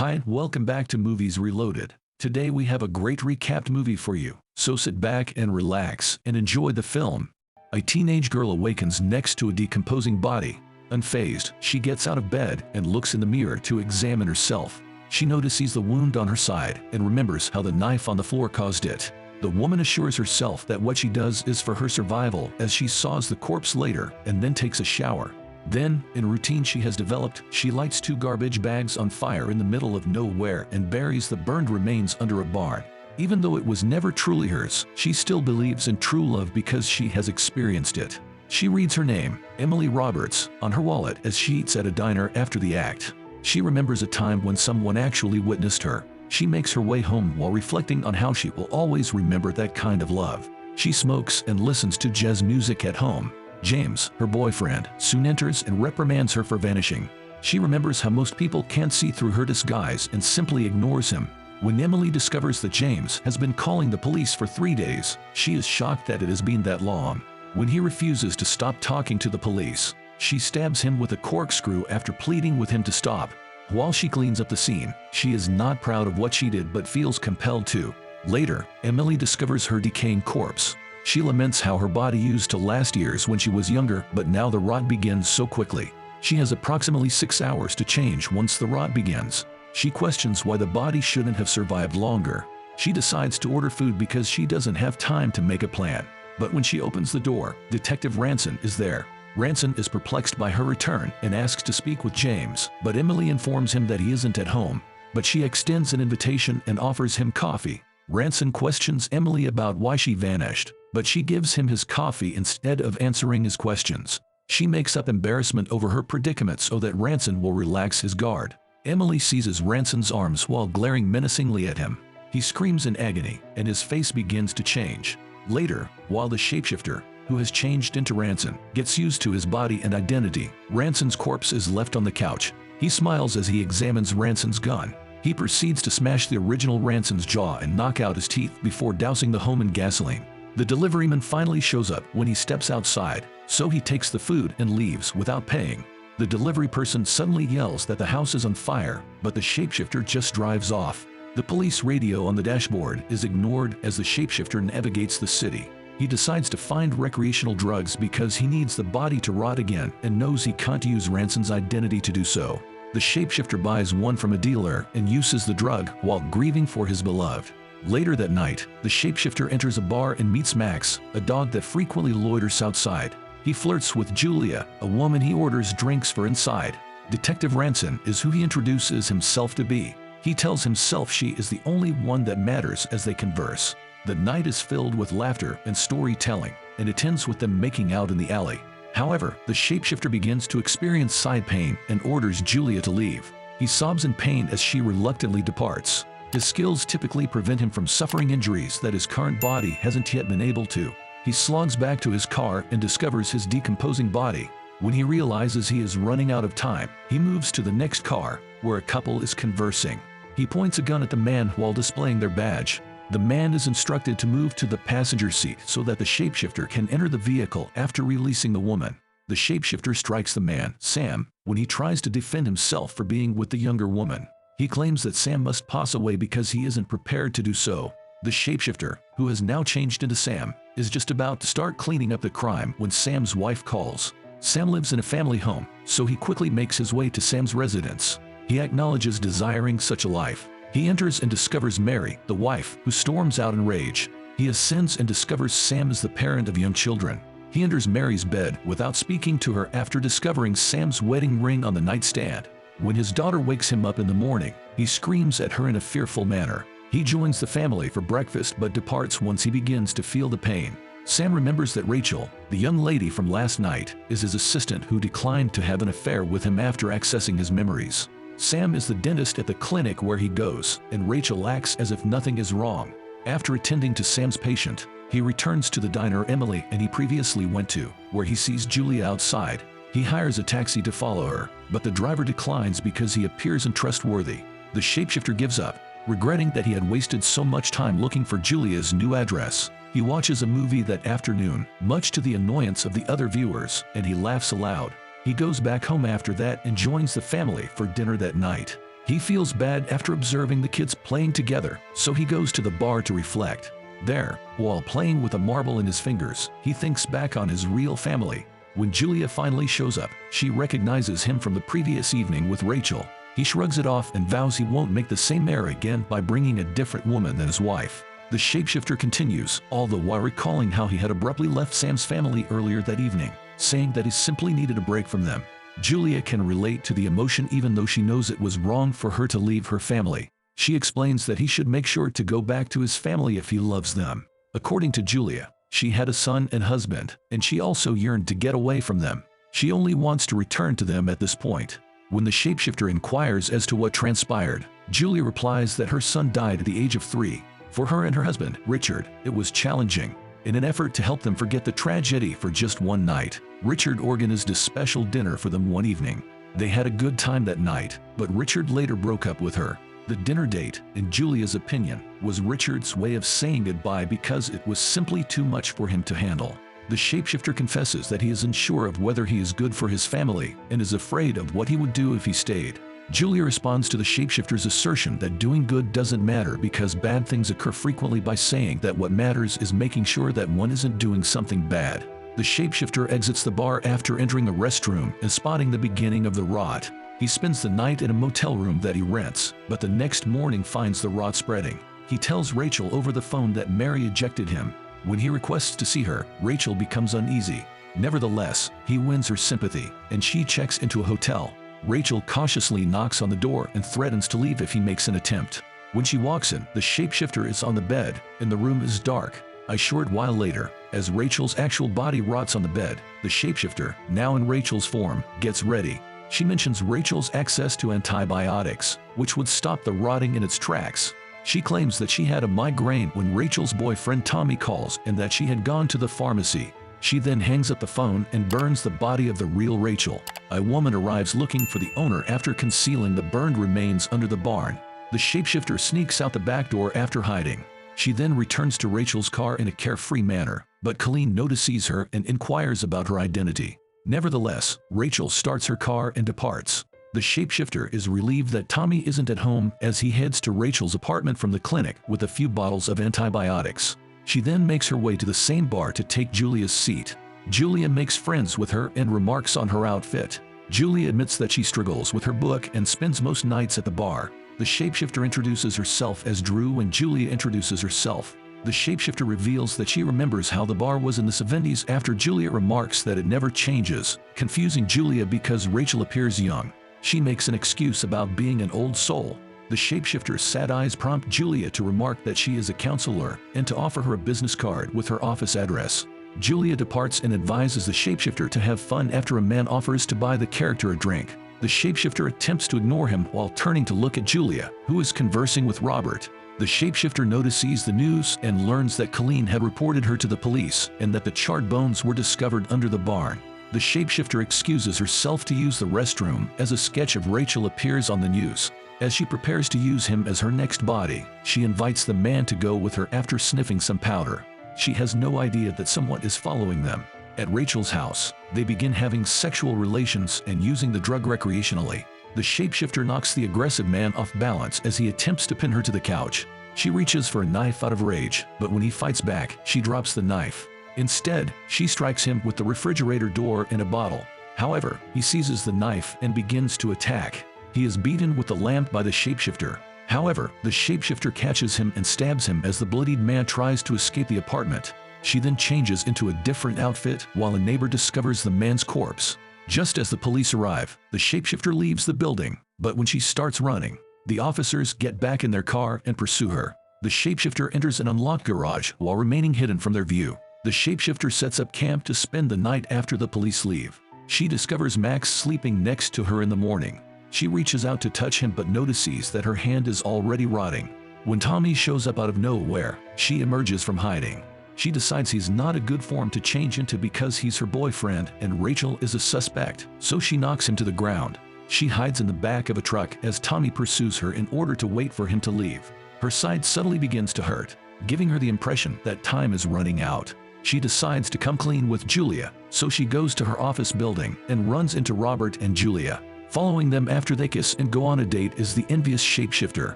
Hi and welcome back to Movies Reloaded. Today we have a great recapped movie for you, so sit back and relax and enjoy the film. A teenage girl awakens next to a decomposing body. Unfazed, she gets out of bed and looks in the mirror to examine herself. She notices the wound on her side and remembers how the knife on the floor caused it. The woman assures herself that what she does is for her survival as she saws the corpse later and then takes a shower. Then, in a routine she has developed, she lights 2 garbage bags on fire in the middle of nowhere and buries the burned remains under a barn. Even though it was never truly hers, she still believes in true love because she has experienced it. She reads her name, Emily Roberts, on her wallet as she eats at a diner after the act. She remembers a time when someone actually witnessed her. She makes her way home while reflecting on how she will always remember that kind of love. She smokes and listens to jazz music at home. James, her boyfriend, soon enters and reprimands her for vanishing. She remembers how most people can't see through her disguise and simply ignores him. When Emily discovers that James has been calling the police for 3 days, she is shocked that it has been that long. When he refuses to stop talking to the police, she stabs him with a corkscrew after pleading with him to stop. While she cleans up the scene, she is not proud of what she did but feels compelled to. Later, Emily discovers her decaying corpse. She laments how her body used to last years when she was younger, but now the rot begins so quickly. She has approximately 6 hours to change once the rot begins. She questions why the body shouldn't have survived longer. She decides to order food because she doesn't have time to make a plan. But when she opens the door, Detective Ranson is there. Ranson is perplexed by her return and asks to speak with James, but Emily informs him that he isn't at home. But she extends an invitation and offers him coffee. Ranson questions Emily about why she vanished, but she gives him his coffee instead of answering his questions. She makes up embarrassment over her predicament so that Ranson will relax his guard. Emily seizes Ranson's arms while glaring menacingly at him. He screams in agony, and his face begins to change. Later, while the shapeshifter, who has changed into Ranson, gets used to his body and identity, Ranson's corpse is left on the couch. He smiles as he examines Ranson's gun. He proceeds to smash the original Ranson's jaw and knock out his teeth before dousing the home in gasoline. The deliveryman finally shows up when he steps outside, so he takes the food and leaves without paying. The delivery person suddenly yells that the house is on fire, but the shapeshifter just drives off. The police radio on the dashboard is ignored as the shapeshifter navigates the city. He decides to find recreational drugs because he needs the body to rot again and knows he can't use Ranson's identity to do so. The shapeshifter buys one from a dealer and uses the drug while grieving for his beloved. Later that night, the shapeshifter enters a bar and meets Max, a dog that frequently loiters outside. He flirts with Julia, a woman he orders drinks for inside. Detective Ranson is who he introduces himself to be. He tells himself she is the only one that matters as they converse. The night is filled with laughter and storytelling, and it ends with them making out in the alley. However, the shapeshifter begins to experience side pain and orders Julia to leave. He sobs in pain as she reluctantly departs. His skills typically prevent him from suffering injuries that his current body hasn't yet been able to. He slogs back to his car and discovers his decomposing body. When he realizes he is running out of time, he moves to the next car, where a couple is conversing. He points a gun at the man while displaying their badge. The man is instructed to move to the passenger seat so that the shapeshifter can enter the vehicle after releasing the woman. The shapeshifter strikes the man, Sam, when he tries to defend himself for being with the younger woman. He claims that Sam must pass away because he isn't prepared to do so. The shapeshifter, who has now changed into Sam, is just about to start cleaning up the crime when Sam's wife calls. Sam lives in a family home, so he quickly makes his way to Sam's residence. He acknowledges desiring such a life. He enters and discovers Mary, the wife, who storms out in rage. He ascends and discovers Sam is the parent of young children. He enters Mary's bed without speaking to her after discovering Sam's wedding ring on the nightstand. When his daughter wakes him up in the morning, he screams at her in a fearful manner. He joins the family for breakfast but departs once he begins to feel the pain. Sam remembers that Rachel, the young lady from last night, is his assistant who declined to have an affair with him after accessing his memories. Sam is the dentist at the clinic where he goes, and Rachel acts as if nothing is wrong. After attending to Sam's patient, he returns to the diner Emily and he previously went to, where he sees Julia outside. He hires a taxi to follow her, but the driver declines because he appears untrustworthy. The shapeshifter gives up, regretting that he had wasted so much time looking for Julia's new address. He watches a movie that afternoon, much to the annoyance of the other viewers, and he laughs aloud. He goes back home after that and joins the family for dinner that night. He feels bad after observing the kids playing together, so he goes to the bar to reflect. There, while playing with a marble in his fingers, he thinks back on his real family. When Julia finally shows up, she recognizes him from the previous evening with Rachel. He shrugs it off and vows he won't make the same error again by bringing a different woman than his wife. The shapeshifter continues, all the while recalling how he had abruptly left Sam's family earlier that evening, saying that he simply needed a break from them. Julia can relate to the emotion even though she knows it was wrong for her to leave her family. She explains that he should make sure to go back to his family if he loves them. According to Julia, she had a son and husband, and she also yearned to get away from them. She only wants to return to them at this point. When the shapeshifter inquires as to what transpired, Julia replies that her son died at the age of 3. For her and her husband, Richard, it was challenging. In an effort to help them forget the tragedy for just one night, Richard organized a special dinner for them one evening. They had a good time that night, but Richard later broke up with her. The dinner date, in Julia's opinion, was Richard's way of saying goodbye because it was simply too much for him to handle. The shapeshifter confesses that he is unsure of whether he is good for his family and is afraid of what he would do if he stayed. Julia responds to the shapeshifter's assertion that doing good doesn't matter because bad things occur frequently by saying that what matters is making sure that one isn't doing something bad. The shapeshifter exits the bar after entering a restroom and spotting the beginning of the rot. He spends the night in a motel room that he rents, but the next morning finds the rot spreading. He tells Rachel over the phone that Mary ejected him. When he requests to see her, Rachel becomes uneasy. Nevertheless, he wins her sympathy, and she checks into a hotel. Rachel cautiously knocks on the door and threatens to leave if he makes an attempt. When she walks in, the shapeshifter is on the bed, and the room is dark. A short while later, as Rachel's actual body rots on the bed, the shapeshifter, now in Rachel's form, gets ready. She mentions Rachel's access to antibiotics, which would stop the rotting in its tracks. She claims that she had a migraine when Rachel's boyfriend Tommy calls and that she had gone to the pharmacy. She then hangs up the phone and burns the body of the real Rachel. A woman arrives looking for the owner after concealing the burned remains under the barn. The shapeshifter sneaks out the back door after hiding. She then returns to Rachel's car in a carefree manner, but Colleen notices her and inquires about her identity. Nevertheless, Rachel starts her car and departs. The shapeshifter is relieved that Tommy isn't at home as he heads to Rachel's apartment from the clinic with a few bottles of antibiotics. She then makes her way to the same bar to take Julia's seat. Julia makes friends with her and remarks on her outfit. Julia admits that she struggles with her book and spends most nights at the bar. The shapeshifter introduces herself as Drew and Julia introduces herself. The shapeshifter reveals that she remembers how the bar was in the 70s after Julia remarks that it never changes, confusing Julia because Rachel appears young. She makes an excuse about being an old soul. The shapeshifter's sad eyes prompt Julia to remark that she is a counselor and to offer her a business card with her office address. Julia departs and advises the shapeshifter to have fun after a man offers to buy the character a drink. The shapeshifter attempts to ignore him while turning to look at Julia, who is conversing with Robert. The shapeshifter notices the news and learns that Colleen had reported her to the police and that the charred bones were discovered under the barn. The shapeshifter excuses herself to use the restroom as a sketch of Rachel appears on the news. As she prepares to use him as her next body, she invites the man to go with her after sniffing some powder. She has no idea that someone is following them. At Rachel's house, they begin having sexual relations and using the drug recreationally. The shapeshifter knocks the aggressive man off balance as he attempts to pin her to the couch. She reaches for a knife out of rage, but when he fights back, she drops the knife. Instead, she strikes him with the refrigerator door and a bottle. However, he seizes the knife and begins to attack. He is beaten with the lamp by the shapeshifter. However, the shapeshifter catches him and stabs him as the bloodied man tries to escape the apartment. She then changes into a different outfit while a neighbor discovers the man's corpse. Just as the police arrive, the shapeshifter leaves the building, but when she starts running, the officers get back in their car and pursue her. The shapeshifter enters an unlocked garage while remaining hidden from their view. The shapeshifter sets up camp to spend the night after the police leave. She discovers Max sleeping next to her in the morning. She reaches out to touch him but notices that her hand is already rotting. When Tommy shows up out of nowhere, she emerges from hiding. She decides he's not a good form to change into because he's her boyfriend and Rachel is a suspect, so she knocks him to the ground. She hides in the back of a truck as Tommy pursues her in order to wait for him to leave. Her side suddenly begins to hurt, giving her the impression that time is running out. She decides to come clean with Julia, so she goes to her office building and runs into Robert and Julia. Following them after they kiss and go on a date is the envious shapeshifter.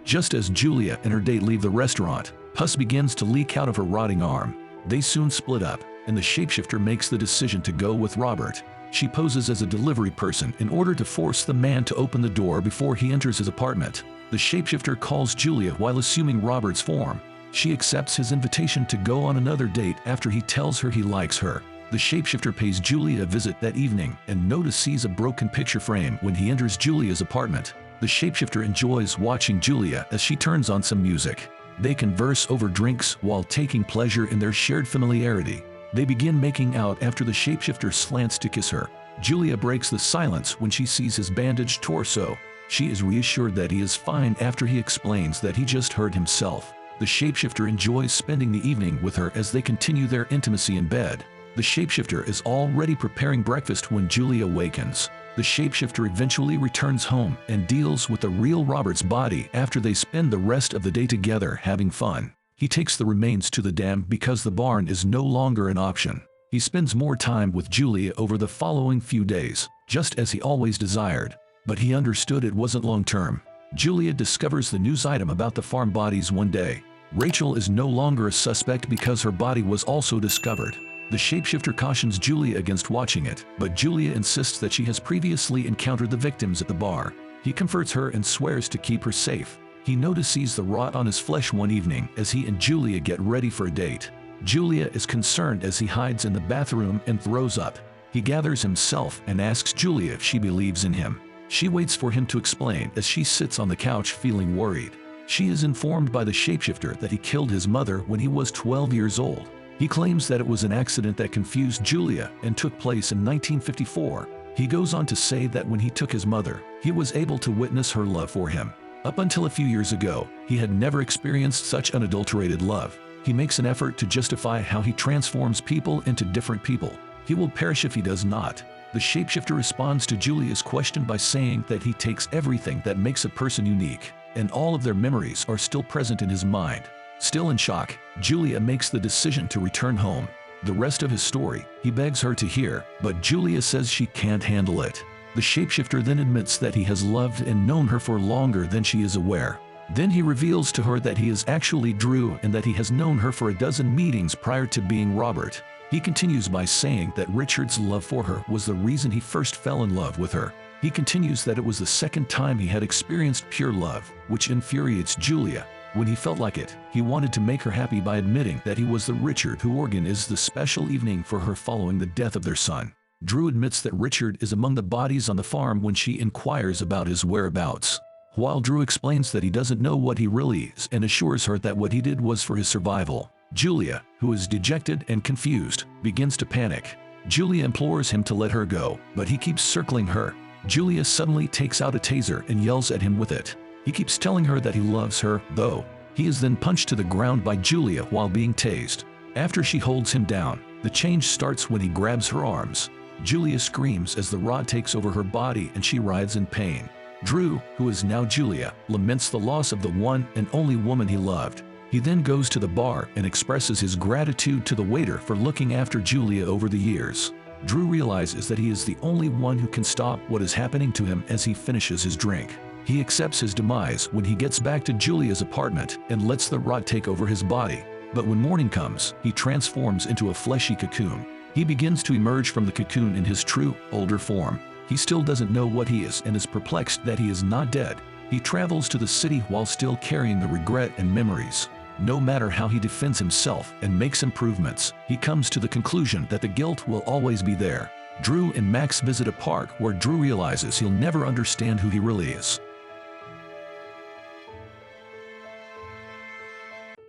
Just as Julia and her date leave the restaurant, pus begins to leak out of her rotting arm. They soon split up, and the shapeshifter makes the decision to go with Robert. She poses as a delivery person in order to force the man to open the door before he enters his apartment. The shapeshifter calls Julia while assuming Robert's form. She accepts his invitation to go on another date after he tells her he likes her. The shapeshifter pays Julia a visit that evening and sees a broken picture frame when he enters Julia's apartment. The shapeshifter enjoys watching Julia as she turns on some music. They converse over drinks while taking pleasure in their shared familiarity. They begin making out after the shapeshifter slants to kiss her. Julia breaks the silence when she sees his bandaged torso. She is reassured that he is fine after he explains that he just hurt himself. The shapeshifter enjoys spending the evening with her as they continue their intimacy in bed. The shapeshifter is already preparing breakfast when Julia awakens. The shapeshifter eventually returns home and deals with the real Robert's body after they spend the rest of the day together having fun. He takes the remains to the dam because the barn is no longer an option. He spends more time with Julia over the following few days, just as he always desired. But he understood it wasn't long-term. Julia discovers the news item about the farm bodies one day. Rachel is no longer a suspect because her body was also discovered. The shapeshifter cautions Julia against watching it, but Julia insists that she has previously encountered the victims at the bar. He comforts her and swears to keep her safe. He notices the rot on his flesh one evening as he and Julia get ready for a date. Julia is concerned as he hides in the bathroom and throws up. He gathers himself and asks Julia if she believes in him. She waits for him to explain as she sits on the couch feeling worried. She is informed by the shapeshifter that he killed his mother when he was 12 years old. He claims that it was an accident that confused Julia and took place in 1954. He goes on to say that when he took his mother, he was able to witness her love for him. Up until a few years ago, he had never experienced such unadulterated love. He makes an effort to justify how he transforms people into different people. He will perish if he does not. The shapeshifter responds to Julia's question by saying that he takes everything that makes a person unique, and all of their memories are still present in his mind. Still in shock, Julia makes the decision to return home. The rest of his story, he begs her to hear, but Julia says she can't handle it. The shapeshifter then admits that he has loved and known her for longer than she is aware. Then he reveals to her that he is actually Drew and that he has known her for a dozen meetings prior to being Robert. He continues by saying that Richard's love for her was the reason he first fell in love with her. He continues that it was the second time he had experienced pure love, which infuriates Julia. When he felt like it, he wanted to make her happy by admitting that he was the Richard who organized the special evening for her following the death of their son. Drew admits that Richard is among the bodies on the farm when she inquires about his whereabouts. While Drew explains that he doesn't know what he really is and assures her that what he did was for his survival, Julia, who is dejected and confused, begins to panic. Julia implores him to let her go, but he keeps circling her. Julia suddenly takes out a taser and yells at him with it. He keeps telling her that he loves her, though. He is then punched to the ground by Julia while being tased. After she holds him down, the change starts when he grabs her arms. Julia screams as the rod takes over her body and she writhes in pain. Drew, who is now Julia, laments the loss of the one and only woman he loved. He then goes to the bar and expresses his gratitude to the waiter for looking after Julia over the years. Drew realizes that he is the only one who can stop what is happening to him as he finishes his drink. He accepts his demise when he gets back to Julia's apartment and lets the rot take over his body. But when morning comes, he transforms into a fleshy cocoon. He begins to emerge from the cocoon in his true, older form. He still doesn't know what he is and is perplexed that he is not dead. He travels to the city while still carrying the regret and memories. No matter how he defends himself and makes improvements, he comes to the conclusion that the guilt will always be there. Drew and Max visit a park where Drew realizes he'll never understand who he really is.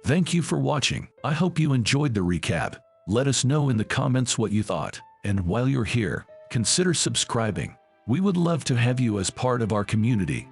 Thank you for watching. I hope you enjoyed the recap. Let us know in the comments what you thought. And while you're here, consider subscribing. We would love to have you as part of our community.